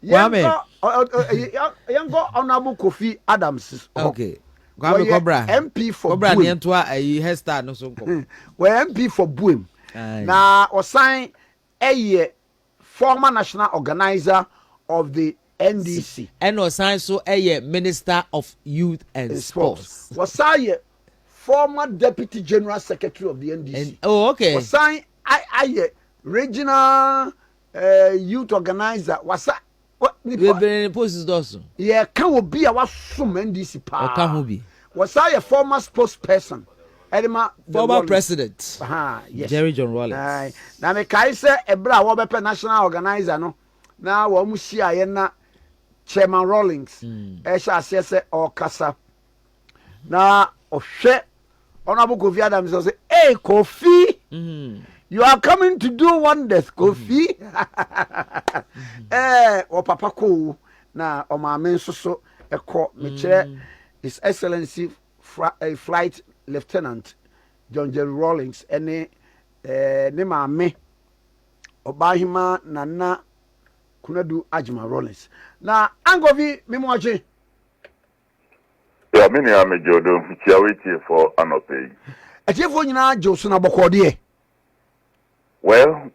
Kwame. Yango Honorable Kofi Adams. Okay. Kwame Cobra. MP for Cobra Buim. Nientwa a hairstyle no so. We MP for Buim. Na osan a former national organizer of the NDC. And osan so a minister of youth and sports. Osan former deputy general secretary of the NDC. Okay. Osan I regional youth organizer. Wasa we been posts also. Yeah, can we be our sum NDC pa? Can we be? Osan a former spokesperson. Former president. Yes. Jerry John Rawlings. Na me kai se ebra wo bepe national organizer no na wo mu hia ye na chairman Rawlings sha ase se okasa na ohwe Honorable Kofi Adams say hey Kofi you are coming to do wonders Kofi o papa ko na o ma men so ekọ me kire His Excellency Flight Lieutenant John Jerry Rawlings ene ne maame Obahima Nana Konadu Agyemang Rawlings na angovi mimoje ya mini ame jodo fichia weti for anope atiefo nyina joso na bokode well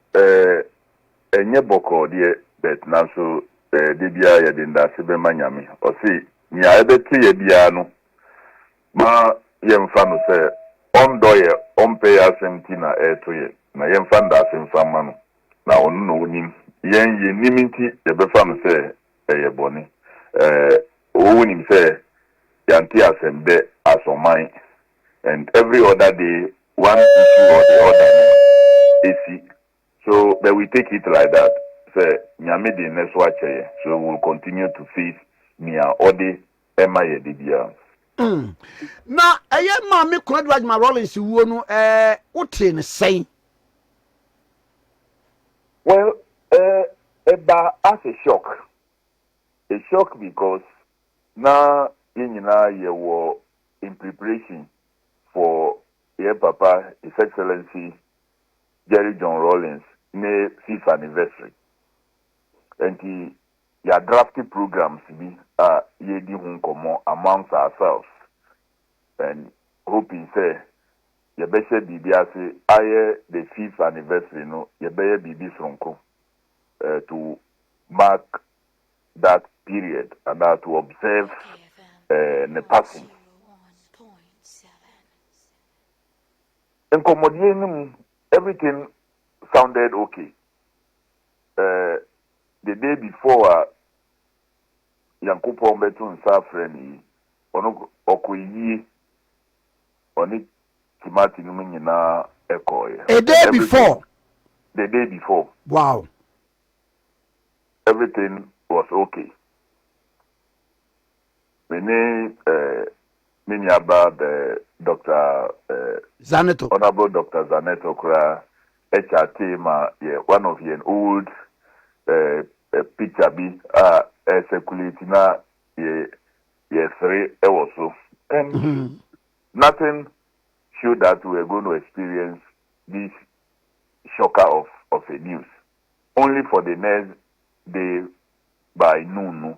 enye bokode bet na so de bia ya de ndase be manyame o si nya ebeti ye bia no ma yemfa no se ondoye onpe ya semti na etoye na yemfa ndase mfama no na onu no onim yen ye niminti ye befa no se eye boni owonim se yanti asembe asomai and every other day one issue or the other is so but we take it like that say nyame de next watch so we'll continue to face mia odi emaye dibia na eye maame Konadu Agyemang Rawlings wuo no wote ne sen well eba as a shock because na yenyina yewo in preparation for your papa His Excellency Jerry John Rawlings ne 5th anniversary and he ya drafted programs be yedi hun komo amongst ourselves and hoping say ye be share bibi ase aye the 5th anniversary no ye be bibi sonko to mark that period and to observe the passing. In Komodianum, everything sounded okay. The day before, Yankupo Betun Safreni, Okoyi, Oni Timati Numina Ekoy. A day before? The day before. Wow. Everything was okay. Many about Dr. Zaneto. Honorable Dr. Zaneto Kura, HRT, one of your old picture be circulating na three also. And nothing showed that we are going to experience this shocker of a news. Only for the next day by noon.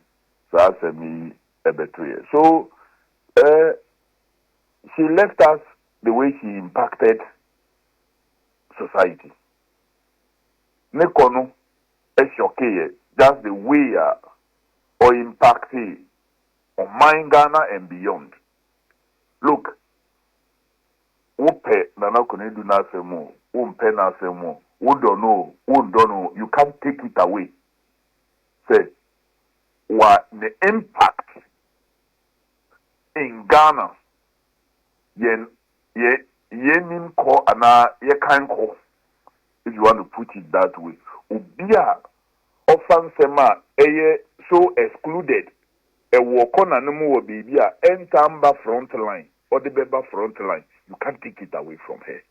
So that's me. So she left us the way she impacted society. Nekono shocked just the way or impacted on mine Ghana and beyond. Look, upe nana konedu na semo, umpe na semo, who don't know, you can't take it away. Say, what the impact in Ghana, yenin ko ana ye kan ko, if you want to put it that way. Ubia often sema eye so excluded. E wokona nemu wo bibia entamba front line or the beba front line. You can't take it away from her.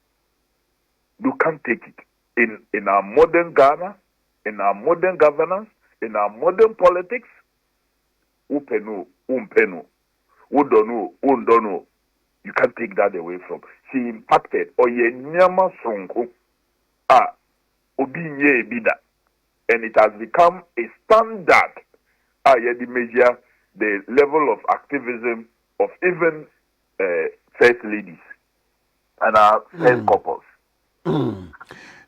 You can't take it in our modern Ghana, in our modern governance, in our modern politics. Upeno, umpeno. Undono, you can't take that away from. She impacted oye nyama sonko obinye bida, and it has become a standard yedi measure the level of activism of even first ladies and our first couples.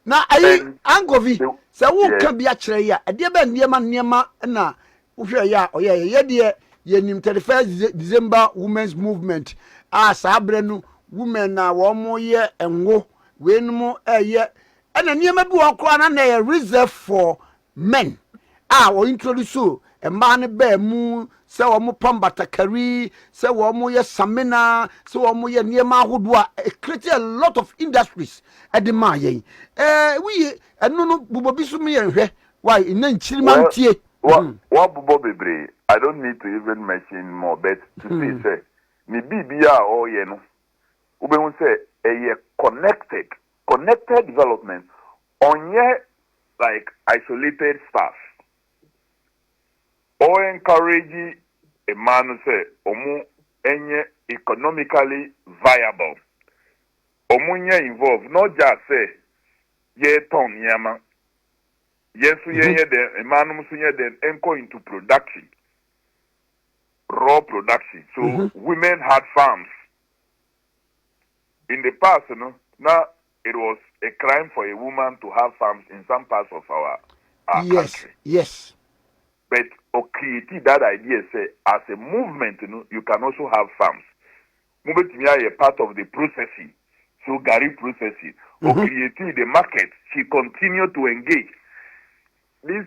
Na ayi Kofi se wo ka bia kire ya e de ba niema na wo hwe ya oye ye de ye nim 31st December women's movement sabre no women na wo mo ye enwo we no eye na niema bi wo kro na ye reserve for men wo introduce emba ne ba mu se wo mo pambatakari se wo mo ye samina se wo mo ye niema ahodo a create a lot of industries at the ma yen we no bubo bisu me yen hwe why na nchiri man tie what bubo bebre I don't need to even mention more but to say ni bibia o ye no ube hu say connected development onye like isolated stuff or encourage a man say omu enye economically viable omunye involved not just say ye ton yama yesu ye den a man musunye den enko into production raw production so women had farms in the past now it was a crime for a woman to have farms in some parts of our country. Yes. But create that idea say as a movement, you can also have farms. Movement a part of the processing, so Gary processing. Or creating the market, she continued to engage. This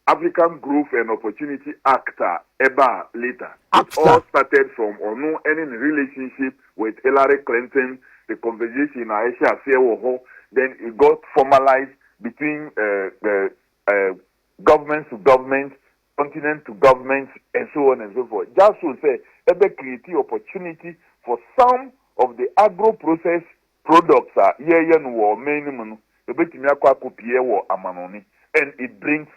African Growth and Opportunity Act, EBA later. It all started from any relationship with Hillary Clinton, the conversation Aisha Sewoho, then it got formalized between government to government, continent to government, and so on and so forth. Just to say, EBA created opportunity for some of the agro-processed products minimum, and it brings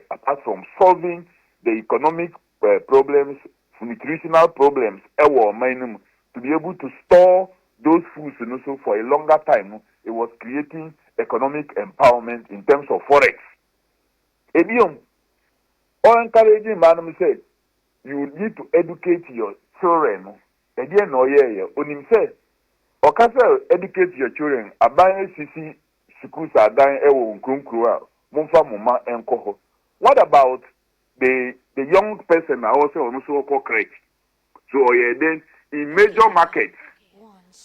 apart from solving the economic problems, nutritional problems, to be able to store those foods so for a longer time, it was creating economic empowerment in terms of forex. Ebiom, or encouraging madam said, you need to educate your children. Again, onim say, or educate your children, abaya sisi schools are dying ewo nkrunkruwa, mumfa muma enkoho. What about the young person also called crèche? So then in major markets,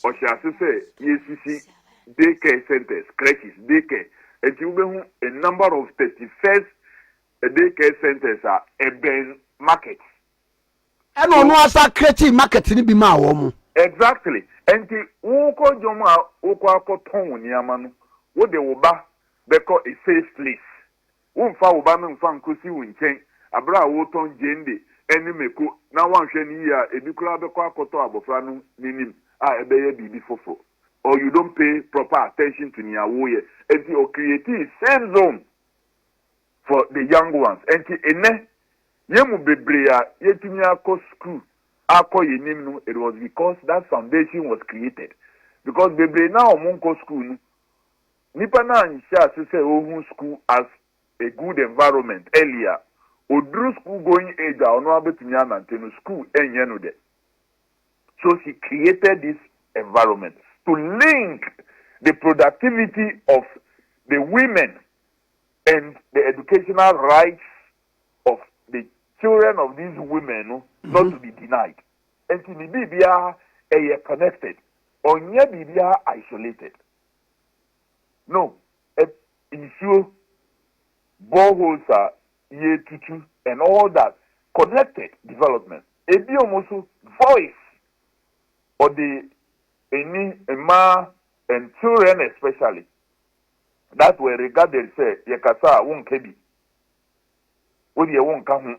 or shall I say, ECC daycare centers, crèches, daycare, and you a number of 31st daycare centers are urban markets. And no asa creative market ni bi ma wo mu. Exactly. And the woko joma woko akoton niama no, wo de wo ba beko a safe place. Wo mfa wo ba no mfa nkosi wo nchen, abra wo ton jende eni meko na wanhwe ni ya ebi kura beko akoto abofra no ninim ebeye bibi fofo. Or you don't pay proper attention to niawoye. And the creative safe zone for the young ones. And the ene yemu bebrea yetumi akọ school akọ yenim no, it was because that foundation was created. Because bebre na omonko school no nipa na ansha say ohun school as a good environment earlier odru school going age ono abetumi anante school enye no de. So she created this environment to link the productivity of the women and the educational rights of the children of these women not to be denied. And to be connected, or near be isolated. No, issue boreholes are year tutu and all that connected development. A be almost voice or the any ma and children especially that were regarded say yakasa won kebi. Wodi ye won ka ho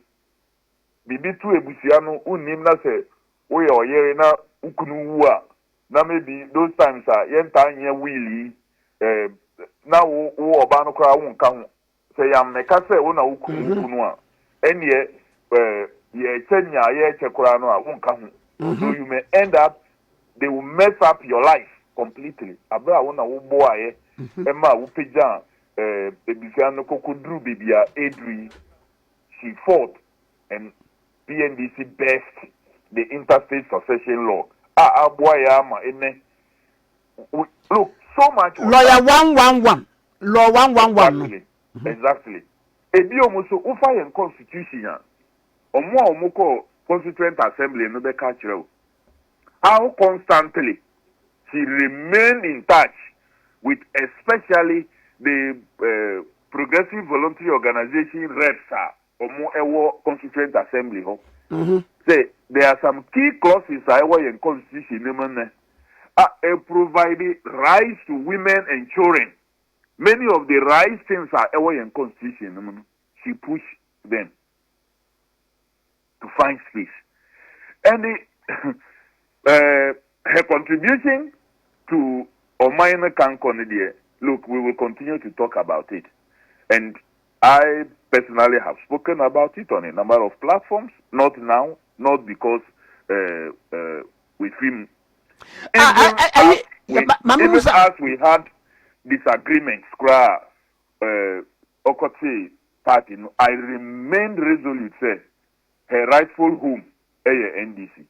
bibi tu ebusia no unim na say we oyere na ukunu wu a na maybe those times yenta anya wili na wo oba no kra won ka ho say yam me ka say wo na ukunu a enie ye chenya ye chekura no a won ka ho. So you may end up, they will mess up your life completely. Abra wo na wo bo aye ema wo peja Ebisiano Kokudru Bibia Adri, she fought and PNDC based the interstate succession law. Aboyama ene. Look, so much. Lawyer 111. Law 111. Exactly. Ebi omuso ufa yen constitution ya. Omo constituent assembly no be catch you. How constantly she remained in touch with especially the progressive voluntary organization reps omo ewo constituent assembly ho. Say there are some key clauses in constitution providing rights to women and children. Many of the rights things are in constitution. She pushed them to find space. And her contribution to Omaina Kankonidie, look, we will continue to talk about it. And I personally have spoken about it on a number of platforms, not now, not because with him. Even as we had disagreements, Okote party, I remained resolute, say, her rightful home, NDC.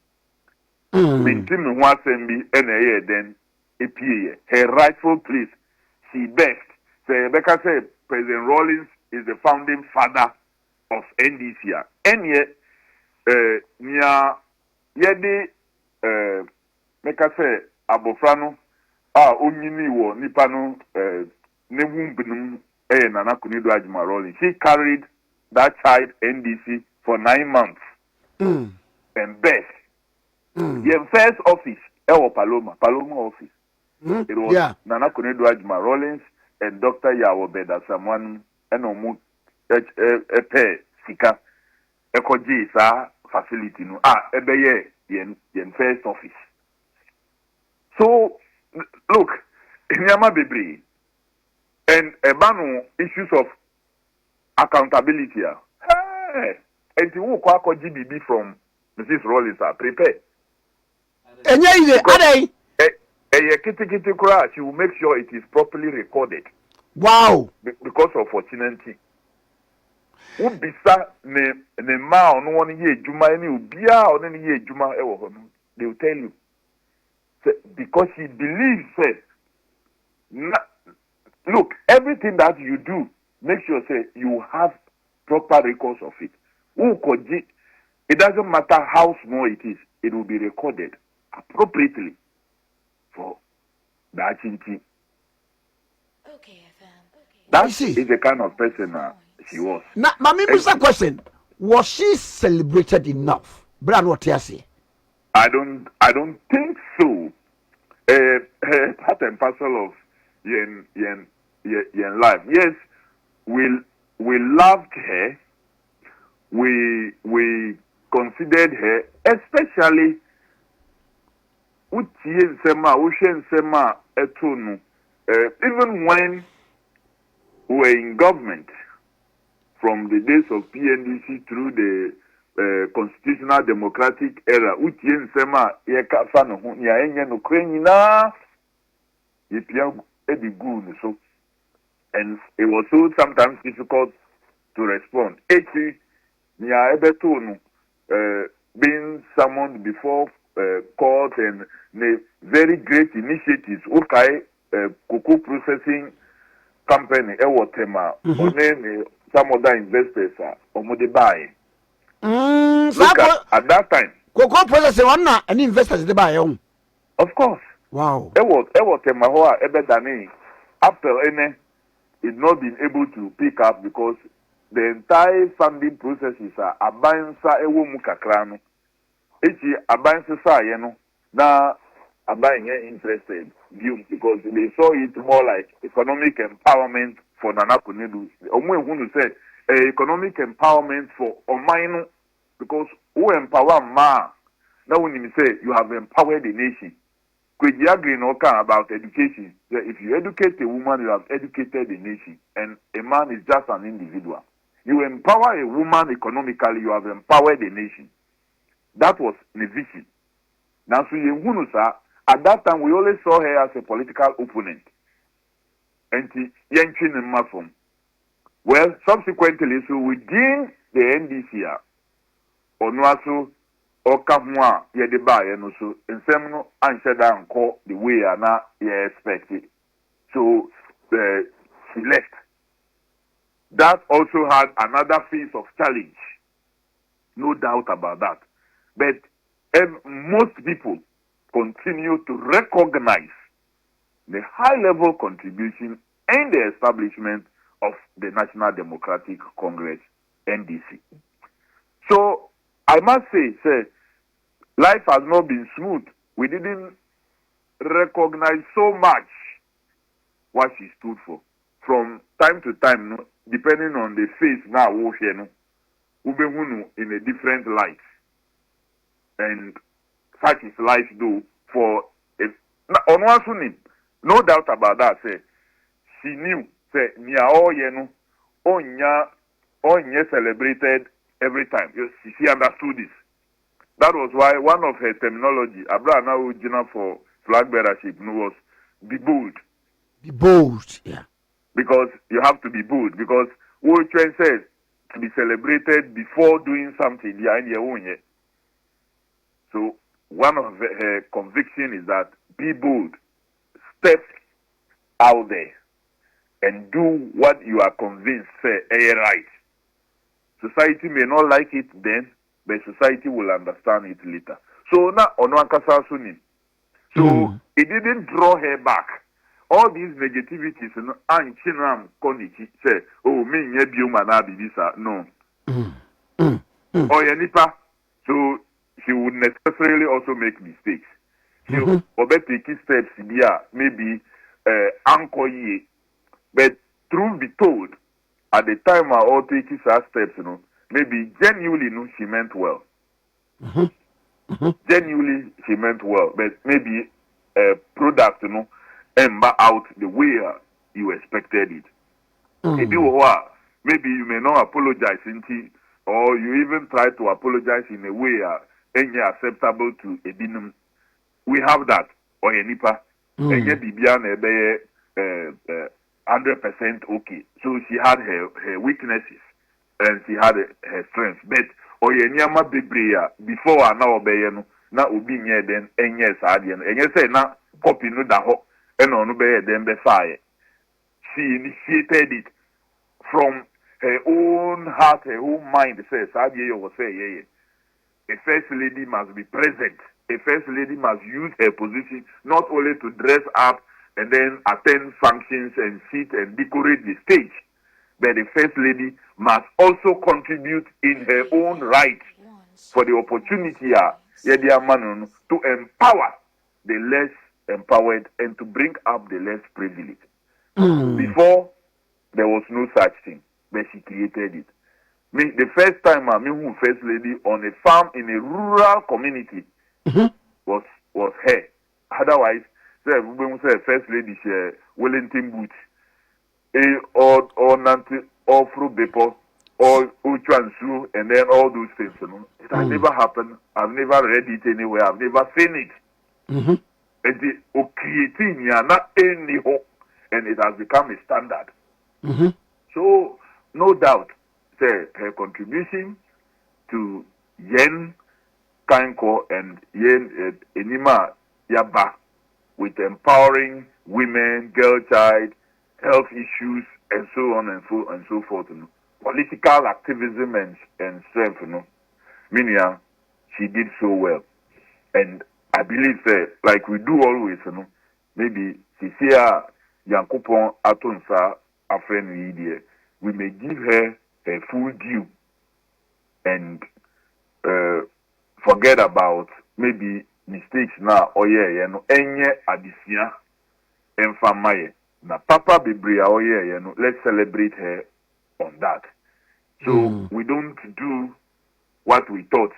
Maintain Wasembi, then APA. Her rightful place, she best. Say, Becca said, President Rawlings is the founding father of NDC. And yet, yedi meka say abofrano onyini wo nipa no nebunbinum Nana Konadu Agyemang Rawlings. She carried that child NDC for 9 months. And best. The first office Paloma office. It was Nana Konadu Agyemang Rawlings and Dr. Yawo Beda someone and omu epe sika ekoji sa facility no ebeye yen first office. So look, nyama bebre and ebanu issues of accountability. Hey, and you kwa GBB from Mrs. Rawlings are prepared. And she will make sure it is properly recorded. Wow. Because of opportunity. Ubisa ne ma no one ye juma any ubia or any ye juma they will tell you. Because she believes look, everything that you do, make sure you have proper records of it. It doesn't matter how small it is, it will be recorded appropriately for the agency. That is the kind of person she was. Now, Mami, Mr. Question: was she celebrated enough? Brad, what you say? I don't think so. Part and parcel of yen life. Yes, we loved her. We considered her, especially even when we were in government, from the days of PNDC through the constitutional democratic era, and it was so sometimes difficult to respond. Being summoned before court and very great initiatives, cocoa processing company, some other investors are buy. At that time, cocoa processing one and investors they buy. Of course. Wow. After any, is not been able to pick up because the entire funding processes are abansa ewo mukakrano. Echi abansa sa yeno na abaying interested view because they saw it more like economic empowerment for Nana Konadu. Omo ehunu said economic empowerment for Omaino because who empower ma now when you say you have empowered the nation. Kweji agree no kan about education. If you educate a woman, you have educated the nation, and a man is just an individual. You empower a woman economically, you have empowered the nation. That was the vision. Now, so at that time, we always saw her as a political opponent. enti yentwi ne mafom. Well, subsequently, so within the NDC, ono aso okamwa yedeba no so nsem no ansheda anko the way na ye expected. So she left. That also had another phase of challenge. No doubt about that. But most people continue to recognize the high-level contribution and the establishment of the National Democratic Congress, NDC. So, I must say, life has not been smooth. We didn't recognize so much what she stood for. From time to time, depending on the face now, in a different light. And such is life, though, for on one sunim, no doubt about that, she knew, onya celebrated every time. She understood this. That was why one of her terminology, Abraham Ujina for flag bearership, was be bold. Be bold, yeah. Because you have to be bold. Because what Chen says, to be celebrated before doing something, so one of her conviction is that be bold, step out there, and do what you are convinced is right. Society may not like it then, but society will understand it later. So now, Onwankasa Sunim. So it didn't draw her back. All these negativities, and Chinram Konichi say, oh, me, Bibisa, no. Or Yanipa, so she would necessarily also make mistakes. She will take steps, maybe anchor ye. But truth be told, at the time I all take such steps, maybe genuinely she meant well. Genuinely she meant well, but maybe a product, ember out the way you expected it. Maybe you may not apologize or you even try to apologize in a way acceptable to Ebinum. We have that, or Enipa, and yet Bibian 100% okay. So she had her weaknesses and she had her strengths. But Oyanyama Bibria before I now obey na ubi nye then enye sadian. And you say na copy no da ho and on obey then be fire. She initiated it from her own heart, her own mind. Says Sadia will say, yeah. A first lady must be present. A first lady must use her position not only to dress up and then attend functions and sit and decorate the stage, but the first lady must also contribute in her own right for the opportunity to empower the less empowered and to bring up the less privileged. Before, there was no such thing, but she created it. The first time I met first lady on a farm in a rural community was her. Otherwise, first lady Wellington boots, or Nanti, or fruit paper, or Uchansu, and then all those things. It has never happened. I've never read it anywhere. I've never seen it. And the creating not any hope, and it has become a standard. So, no doubt, her contribution to Yen Kanko and Yen Enima Yaba with empowering women, girl child, health issues, and so on and so forth. Political activism and strength, meaning she did so well. And I believe like we do always, maybe Sisia Yankupon Atonsa Afren we may give her a full due and forget about maybe mistakes now enye adisia enfamaye na papa bibria let's celebrate her on that. So we don't do what we thought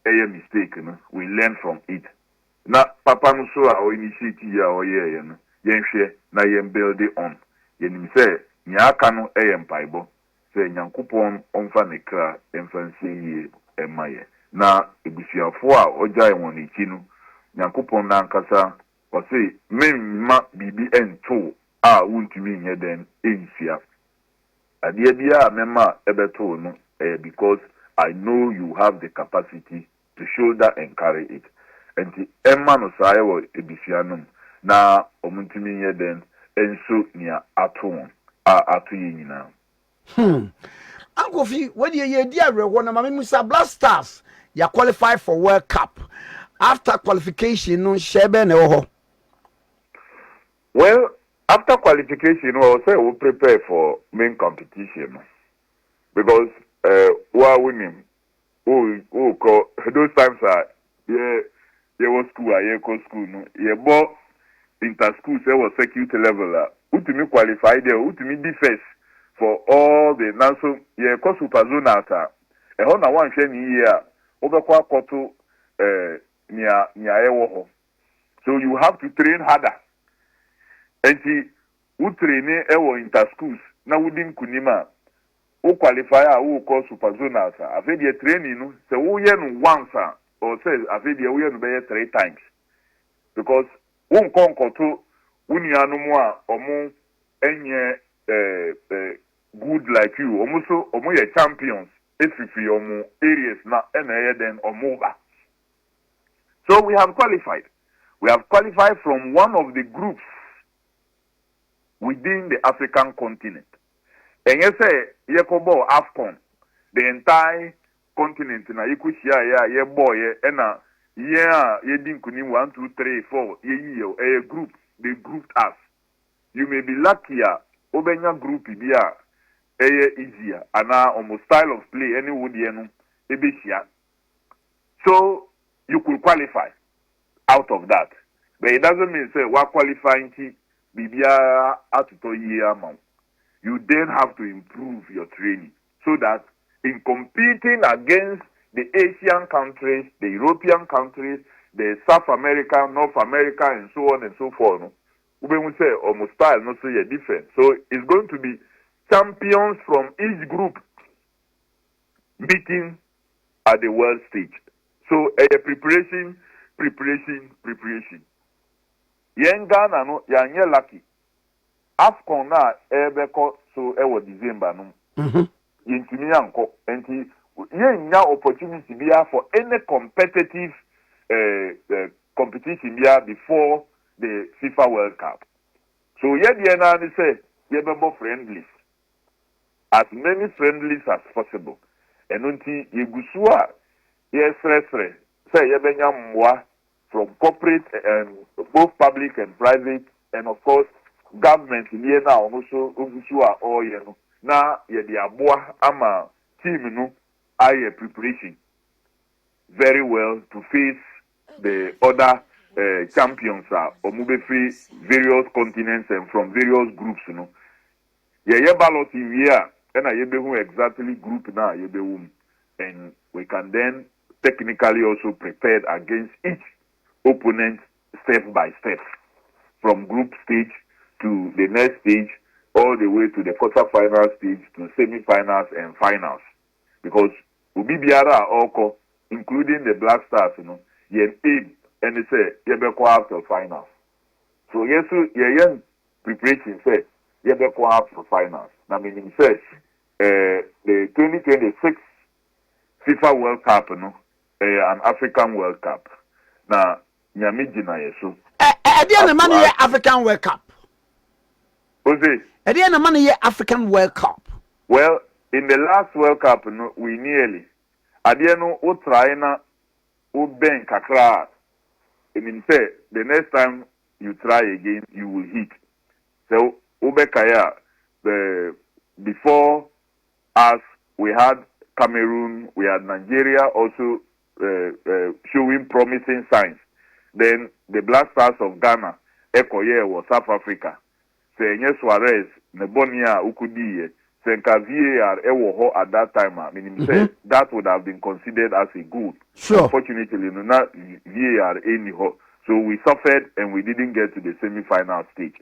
a mistake, we learn from it. Na papa no so initiate na build it on. Yenim say nyaka no mpaibo say nyankopon onfa ne kra emfanse yie emaye na ebusuafo a ogyae won echi no nyankopon na nkasa or say ma bibi ento a wuntumi nye den ensia ade bia mema ebeto no because I know you have the capacity to shoulder and carry it and emma no sae wo ebisianum na omuntumi nye den enso nia ato ato nyina Kofi, when you dear one of Musa Blasters, you qualify for World Cup. After qualification, no shebe no. Well, after qualification, we also will prepare for main competition because we are winning. Those times are was school, school, no, inter school, so was circuit level. Ultimate qualified there, ultimate defense. For all the now so ko super zone ata e ho na wan hwe ni ye a obekwa akoto nia ewo ho so you have to train harder enti u train ewo inter schools na wudin kunima o qualify a o ko super zone ata afi de training no se wo ye no once or say afi de wo ye no be 3 times because won konkoto wunianu mu a omo enye good like you almost your champions if you areas now and then over. So we have qualified from one of the groups within the African continent. And you say Yekobo AFCON, the entire continent na Yikushia ye boy and ye didn't 1, 2, 3, 4 a group they grouped us. You may be luckier Obenya group bia easier and almost style of play any would ebeshia. So you could qualify out of that. But it doesn't mean say what qualifying to bibia atuto year amount. You then have to improve your training so that in competing against the Asian countries, the European countries, the South America, North America, and so on and so forth. When we say almost style, not so different. So it's going to be champions from each group meeting at the world stage. So preparation. Yen Ghana no yanye lucky. AFCON na ebeko so ewo December no. Yintimi yanko enti yen opportunity bia for any competitive competition bia before the FIFA World Cup. So ye na say ye be friendlies. As many friendlies as possible. And until yegusu a ye sresre say ye benya mwa from corporate and both public and private and of course government here now also ugusu all ye no na ye di aboa ama team no aye preparation very well to face the other champions are free various continents and from various groups ye ballot in here and I who exactly group now and we can then technically also prepared against each opponent step by step from group stage to the next stage all the way to the quarter-final stage to semi-finals and finals because Ubi Biara Oko including the Black Stars ye aim and they say ye be after finals. So yes, ye preparation say ye be after finals. Now meaning says the 2026 FIFA World Cup an African World Cup. Now nyami na yeso. The money African World Cup. Jose. The money African World Cup. Well, in the last World Cup we nearly adieno o try na o ben kakra. I mean, say the next time you try again, you will hit. So, Ubekaya, before us, we had Cameroon, we had Nigeria also showing promising signs. Then the Black Stars of Ghana, Ekoye was South Africa. Senye Suarez, Nebonia, Ukudiye, Senka VAR, Ewoho at that time. I mean, say that would have been considered as a good. Sure. Unfortunately, not VAR anyhow. So we suffered and we didn't get to the semi-final stage.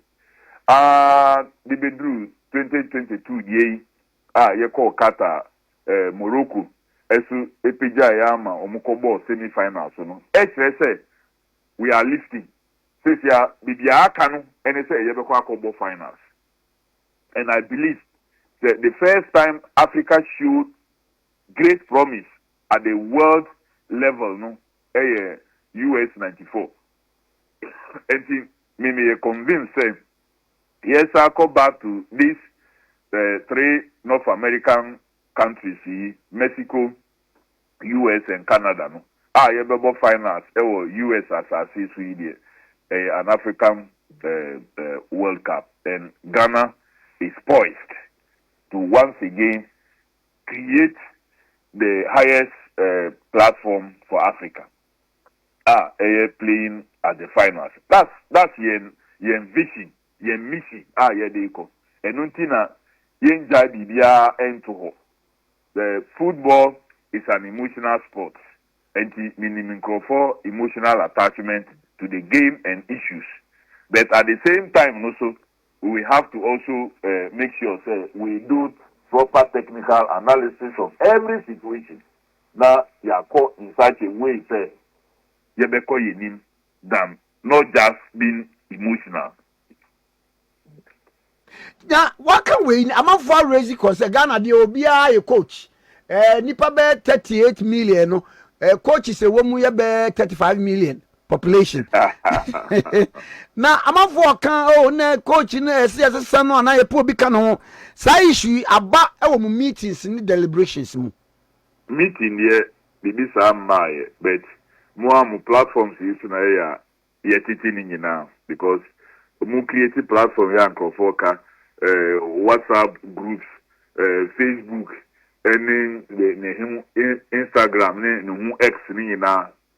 The Bedru 2022 ye call Qatar, Morocco, Esu Epija Yama, Omukobo semi-final. So no. Say we are lifting. Says ya bibia kanu and say yebekwa finals. And I believe that the first time Africa showed great promise at the world level, no, US 94. And me convinced say yes, I go back to these three North American countries, Mexico, US and Canada, no. Yebebo finals, US as Sweden, an African World Cup, and Ghana is poised to once again create the highest platform for Africa. Playing at the finals. That's yen vision, yen mission. Yedeko. Enuntina yen jabibia ento. The football is an emotional sport, and meaning for emotional attachment to the game and issues. But at the same time, also we have to also make sure we do proper technical analysis of every situation. Now you are caught in such a way yebeko yenim than not just being emotional. Now, what can we? I'm for raising concern. Ghana, the Obia, a coach. Nipa be 38 million. Coach is a woman, you be 35 million population. Now, I'm for coach in a son, and I poor becano. Say issue about our meetings and deliberations. Meeting here, the some my, but more platforms is na yet now because more creative platform here and WhatsApp groups, Facebook, and Instagram, X,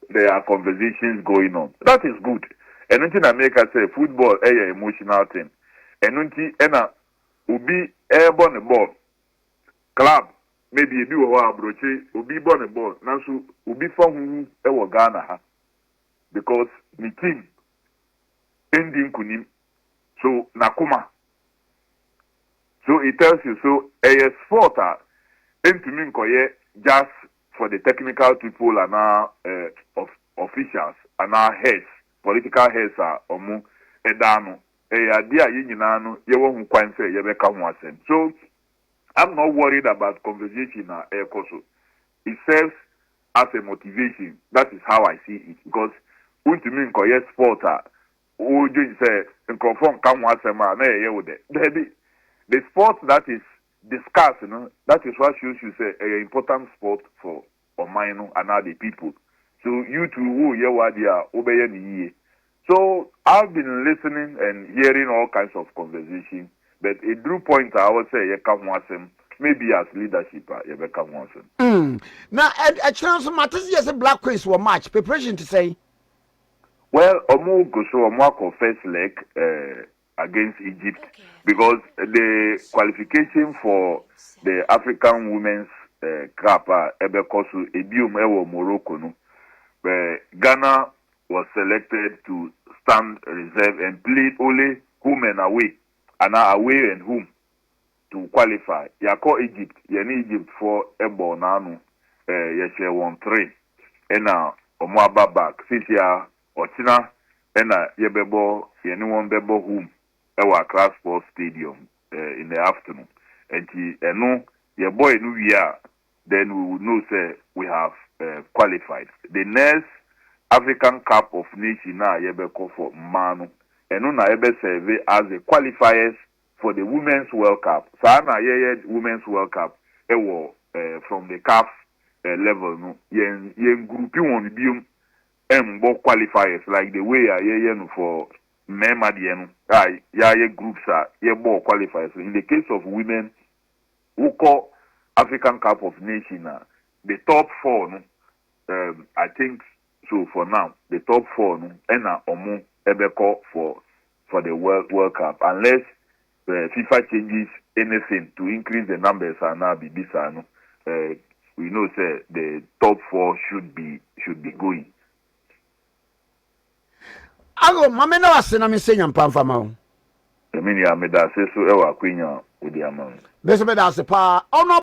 there are conversations going on. That is good. And until America say football is an emotional thing. And until ubi airborne ball club maybe you do a broche ubi born a ball now so ubi from who Ghana because the team ending kunim so nakuma. So it tells you so a sport into me just for the technical people and our officials and our heads, political heads are omu edano. Idea yinano ye won kwan say ye beka ho asem. So I'm not worried about conversation koso. It serves as a motivation. That is how I see it because to me sport o just say nkrofon kan ho asem na ye wo de. The sport that is discussed, that is what shows you say an important sport for Omaino and other people. So you two who ye wadia obey ni. So I've been listening and hearing all kinds of conversation, but a true point I would say you come wasem maybe as leadership you become wasem. Now a chance of matters yes a Black Queens were match preparation to say. Well, Omo go so Omo first leg against Egypt because the qualification for the African Women's Cup ebekosu ebium ewo Morocco no. Ghana was selected to stand reserve and played only home and away, and away and home to qualify. Ya call Egypt, Egypt for ebo nanu, yeshe 1-3, and omwaba back. Since ya ochina, and yebebo one bebo home, ewa Class Sports Stadium in the afternoon, and no your boy nu we are, then we will know say we have qualified. The next African Cup of Nations now yebeko for Manu and na ebe serve as the qualifiers for the Women's World Cup. So na Women's World Cup from the CAF level no yen group one bium mbo qualifiers like the way no for men groups are qualifiers. In the case of women who call African Cup of Nations the top 4 no, I think so for now, the top 4 no, and omu ebeko for the World Cup unless FIFA changes anything to increase the numbers and now be no, we know say the top 4 should be going. Ago mama na wase na me senya mpamfa ma o. Emini ameda se so ewa kwenya odi ama. Beso be da se pa.